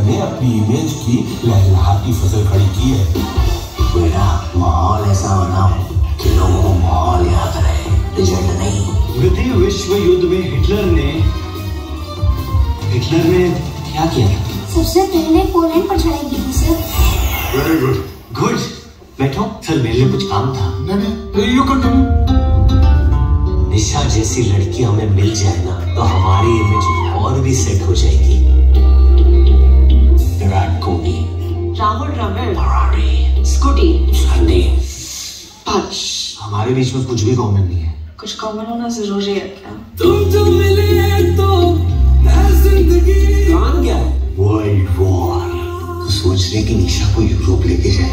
Hitler ने अपनी image की लहलहाती फसल खड़ी की है। बेटा, माहौल ऐसा बनाओ कि लोगों को माहौल याद रहे, रिजल्ट नहीं। द्वितीय विश्व युद्ध में हिटलर ने क्या किया था? सबसे पहले पोलैंड पर चढ़ाई की थी सर। Very good. गुड, बैठो। सर मेरे लिए कुछ काम था। नहीं, यू कंटिन्यू। निशा जैसी लड़की हमें मिल जाए ना तो हमारी इमेज और भी सेट हो जाएगी। Virat Kohli, Rahul Dravid, Ferrari, scooty, Sunday. हमारे बीच में कुछ भी कॉमन नहीं है। कुछ कॉमन होना जरूरी है क्या? तुम जो मिले तो जिंदगी। प्लान क्या है? World war. तो सोच रहे कि निशा को यूरोप लेके जाए।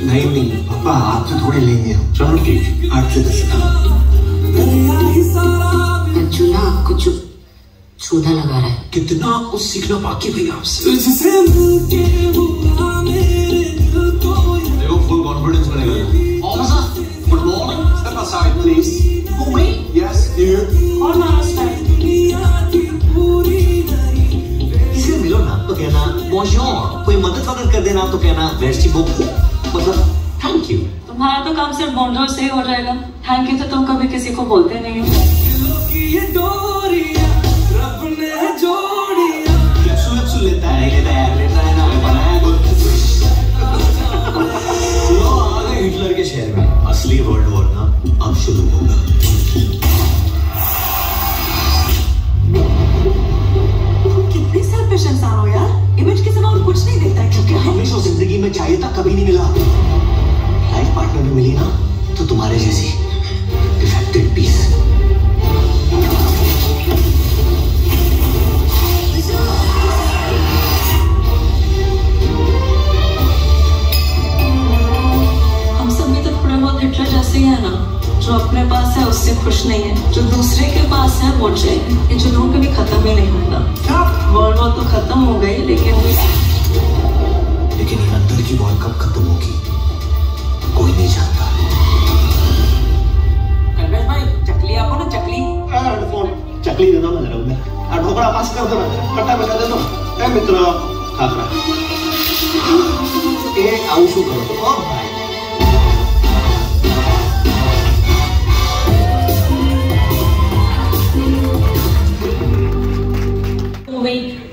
नहीं पापा, आपसे थोड़े लेंगे हम। चलो ठीक, 8 से 10 चूल्हा आपको चूल्हा लगा रहा है। कितना कुछ सीखना बाकी भैया आपसे। देखो फुल कॉन्फिडेंस बनेगा। Officer, good morning. Step aside, please. Who me? Yes, you. और मारा स्टाइल। किसी से मिलो ना तो कहना bonjour, कोई मदद कर देना तो कहना merci beaucoup, मतलब थैंक यू। तुम्हारा तो काम सिर्फ बोंजो से ही हो जाएगा। थैंक यू तो तुम कभी किसी को बोलते नहीं हो। लेता है ना बनाया हिटलर के शहर में असली वर्ल्ड वॉर ना अब शुरू होगा। कितने सेल्फिश इंसान हो यार। इमेज के सिवा और कुछ नहीं देखता है। क्योंकि हमेशा जिंदगी में चाहिए था, कभी नहीं मिला। लाइफ पार्टनर भी मिली ना तो तुम्हारे जैसी डिफेक्टेड पीस। हिटलर जैसे ही है ना, जो अपने पास है उससे खुश नहीं है, जो दूसरे के पास है वो चाहिए। ये जुनून कभी खत्म ही नहीं होता। वर्ल्ड वॉर तो खत्म हो गई, लेकिन अंदर की वॉर कब खत्म होगी कोई नहीं जानता। कल्पेश भाई, चकली आपको ना चकली। हेडफोन चकली दे दो ना जरा उधर। ढोकड़ा पास कर दो ना, कट्टा बजा दे दो। ए मित्र, खाखरा ए आउशु करो। ओ भाई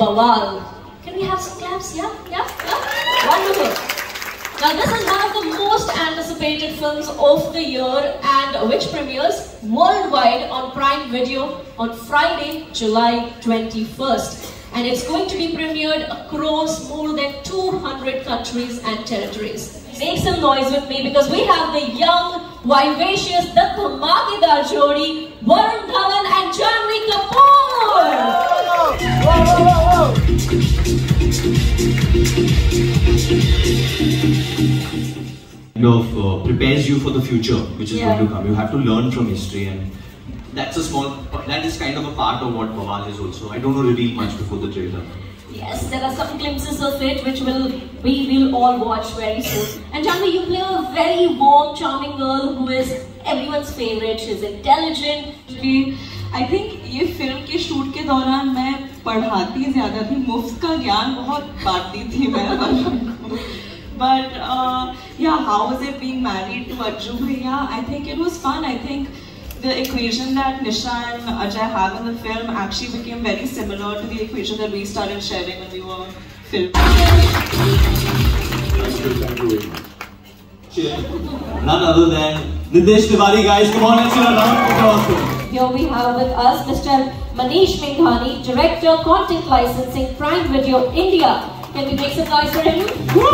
Bawaal. Can we have some claps? Yeah. Wonderful. Now this is one of the most anticipated films of the year and which premieres worldwide on Prime Video on Friday, July 21st. And it's going to be premiered across more than 200 countries and territories. Make some noise with me because we have the young, vivacious, the dhamakedar jodi, Varun Dhawaan and Janhvi Kapoor. Prepares you for the future which is going to come. You have to learn from history, and that is kind of a part of what Bawaal is also. I don't want to reveal much before the trailer. Yes, there are some glimpses of it which we will all watch very soon. And Janhvi, you play a very warm, charming girl who is everyone's favorite. She's intelligent. I think ये film के shoot के दौरान मैं पढ़ाती ज्यादा थी, मुफ्त का ज्ञान बहुत बांटती थी मैं वर्षन को। But how was it being married to Arju bhaiya? I think it was fun. I think the equation that Nisha and Ajay have in the film actually became very similar to the equation that we started sharing when we were filming. None other than Nitesh, Tiwari, guys. Come on, let's give a round of applause for him. Here we have with us Mr. Manish Menghani, Director, Content Licensing, Prime Video, India. Can we make some noise for him? Woo!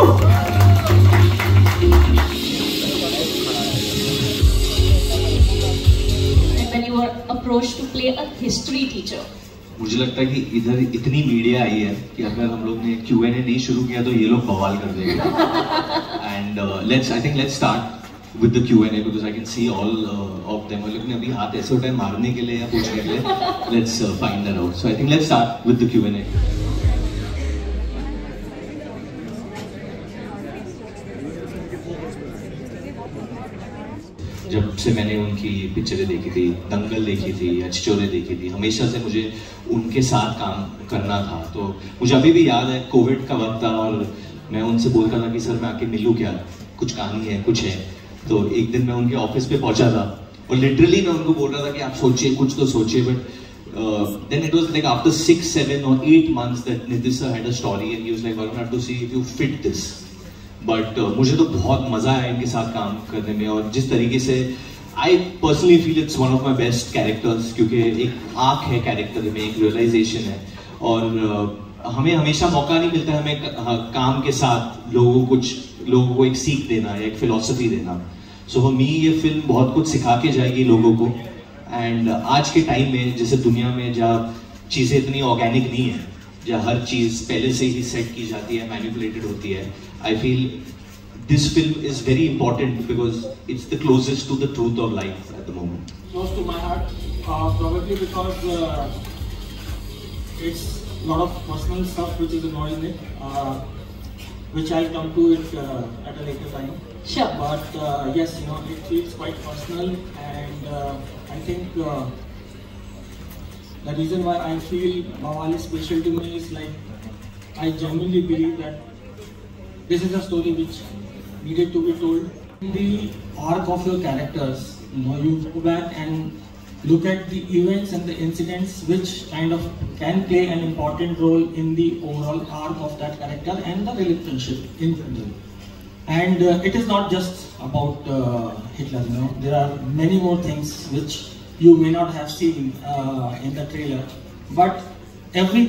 And when you were approached to play a history teacher. मुझे लगता है कि इधर इतनी media आई है कि अगर हम लोग ने Q&A नहीं शुरू किया तो ये लोग बवाल कर देंगे। And I think let's start with the Q&A because I can see all of them. लोग ने अभी हाथ ऐसे उठाए मारने के लिए या पूछने के लिए. Let's find that out. So I think let's start with the Q&A. जब से मैंने उनकी पिक्चरें देखी थी, दंगल देखी थी या छिछोरे देखी थी, हमेशा से मुझे उनके साथ काम करना था। तो मुझे अभी भी याद है कोविड का वक्त था और मैं उनसे बोलता था कि सर मैं आके मिलूँ क्या, कुछ कहानी है, कुछ है। तो एक दिन मैं उनके ऑफिस पे पहुंचा था और लिटरली मैं उनको बोल रहा था कि आप सोचिए, कुछ तो सोचिए, but then it was like after 6, 7 or 8 months that Nitesh sir had a story and he was like, Varun, I have to see if you fit this. But मुझे तो बहुत मजा आया इनके साथ काम करने में और जिस तरीके से I personally feel it's one of my best characters क्योंकि एक आँख है कैरेक्टर में, एक realization है और हमें हमेशा मौका नहीं मिलता है हमें काम के साथ लोगों को एक सीख देना या एक फिलॉसफी देना। So for me ये फिल्म बहुत कुछ सिखा के जाएगी लोगों को। एंड आज के टाइम में जैसे दुनिया में जहाँ चीज़ें इतनी ऑर्गेनिक नहीं है, जहाँ हर चीज़ पहले से ही सेट की जाती है, मैनिपुलेटेड होती है, I feel this film is very important because it's the closest to the truth of life at the moment. Close to my heart, probably because it's a lot of personal stuff which is involved in it, which I'll come to it at a later time. Sure. But yes, you know, it feels quite personal, and I think the reason why I feel Bawaal is special to me is like I genuinely believe that this is a story which needed to be told. In the arc of your characters, you know, you go back and look at the events and the incidents which kind of can play an important role in the overall arc of that character and the relationship in general. And it is not just about Hitler, you know, there are many more things which you may not have seen in the trailer, but every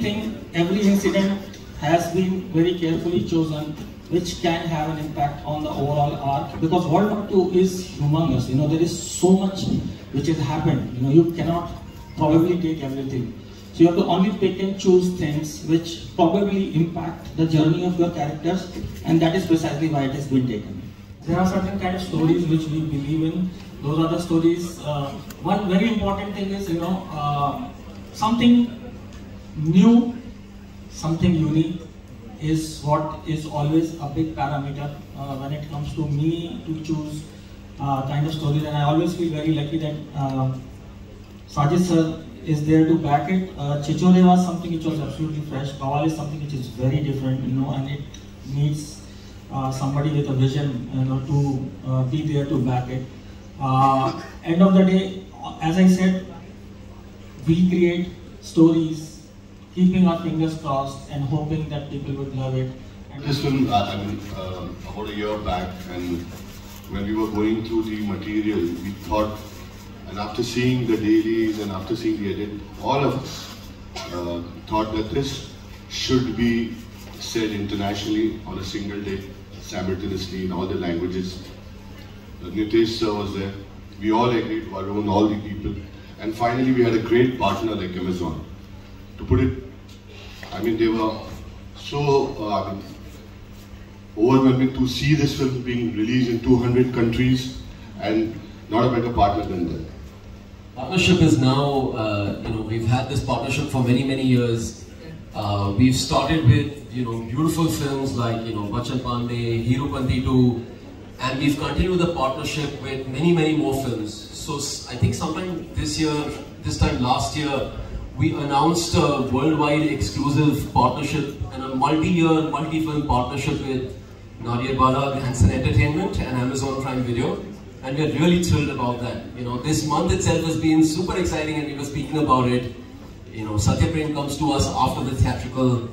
incident has been very carefully chosen which can have an impact on the overall arc, because World War II is humongous, you know, there is so much which has happened, you know, you cannot probably take everything. So you have to only pick and choose things which probably impact the journey of your characters, and that is precisely why it has been taken. There are certain kind of stories which we believe in. Those are the stories. One very important thing is, you know, something new, something unique is what is always a big parameter when it comes to me to choose kind of stories, and I always feel very lucky that Sajid sir is there to back it. Chichore was something which was absolutely fresh. Bawaal is something which is very different, you know, and it needs somebody with a vision, you know, to be there to back it. End of the day, as I said, we create stories, keeping our fingers crossed and hoping that people would love it. And this film, I mean, about a year back, and when we were going through the material, we thought, and after seeing the dailies and after seeing the edit, all of us thought that this should be said internationally on a single day, simultaneously in all the languages. Nitesh sir was there. We all agreed, Varun, all the people. And finally we had a great partner like Amazon. To put it, I mean, they were so overwhelming to see this film being released in 200 countries, and not a better partner than them. Partnership is now, you know, we've had this partnership for many years. We've started with, you know, beautiful films like, you know, Bachchan Pandey, Hero Panti 2, and we've continued the partnership with many more films. So I think sometime this time last year, we announced a worldwide exclusive partnership and a multi-year, multi-film partnership with Nadiadwala, Hanson Entertainment and Amazon Prime Video. And we're really thrilled about that. You know, this month itself has been super exciting, and we were speaking about it. You know, Satya Prem comes to us after the theatrical.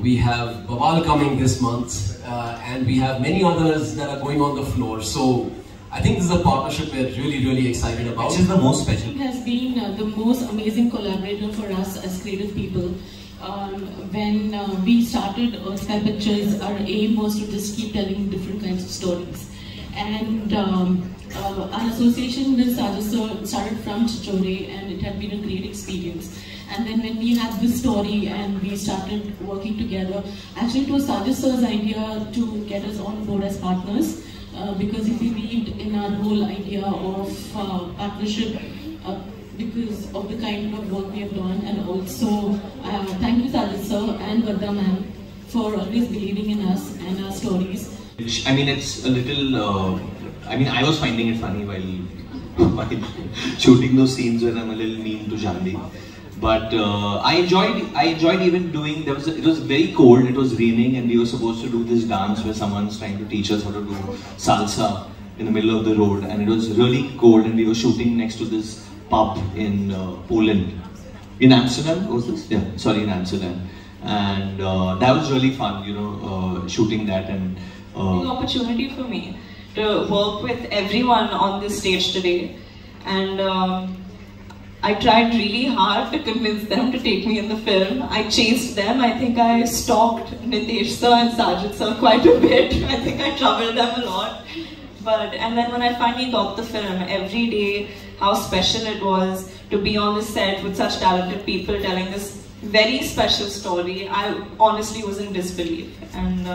We have Bawaal coming this month, and we have many others that are going on the floor. So I think this is a partnership we're really excited about. Which is the most special? It has been the most amazing collaborator for us as creative people. When we started Earthsky Pictures, our aim was to just keep telling different kinds of stories. And our association with Sajid sir started from Chichore, and it had been a great experience. And then when we had this story and we started working together, actually it was Sajid sir's idea to get us on board as partners, because he believed in our whole idea of partnership, because of the kind of work we have done. And also thank you Sajid sir and Varda ma'am for always believing in us and our stories. I mean, it's a little. I mean, I was finding it funny while shooting those scenes when I'm a little mean to Janhvi. But I enjoyed even doing. It was very cold. It was raining, and we were supposed to do this dance where someone's trying to teach us how to do salsa in the middle of the road, and it was really cold. And we were shooting next to this pub in Poland, in Amsterdam. Was this? Yeah, sorry, in Amsterdam. And that was really fun, you know, shooting that. And an opportunity for me to work with everyone on this stage today, and I tried really hard to convince them to take me in the film. I chased them. I think I stalked Nitesh sir and Sajid sir quite a bit. I think I troubled them a lot. And then when I finally got the film, every day, how special it was to be on the set with such talented people telling this very special story. I honestly was in disbelief. And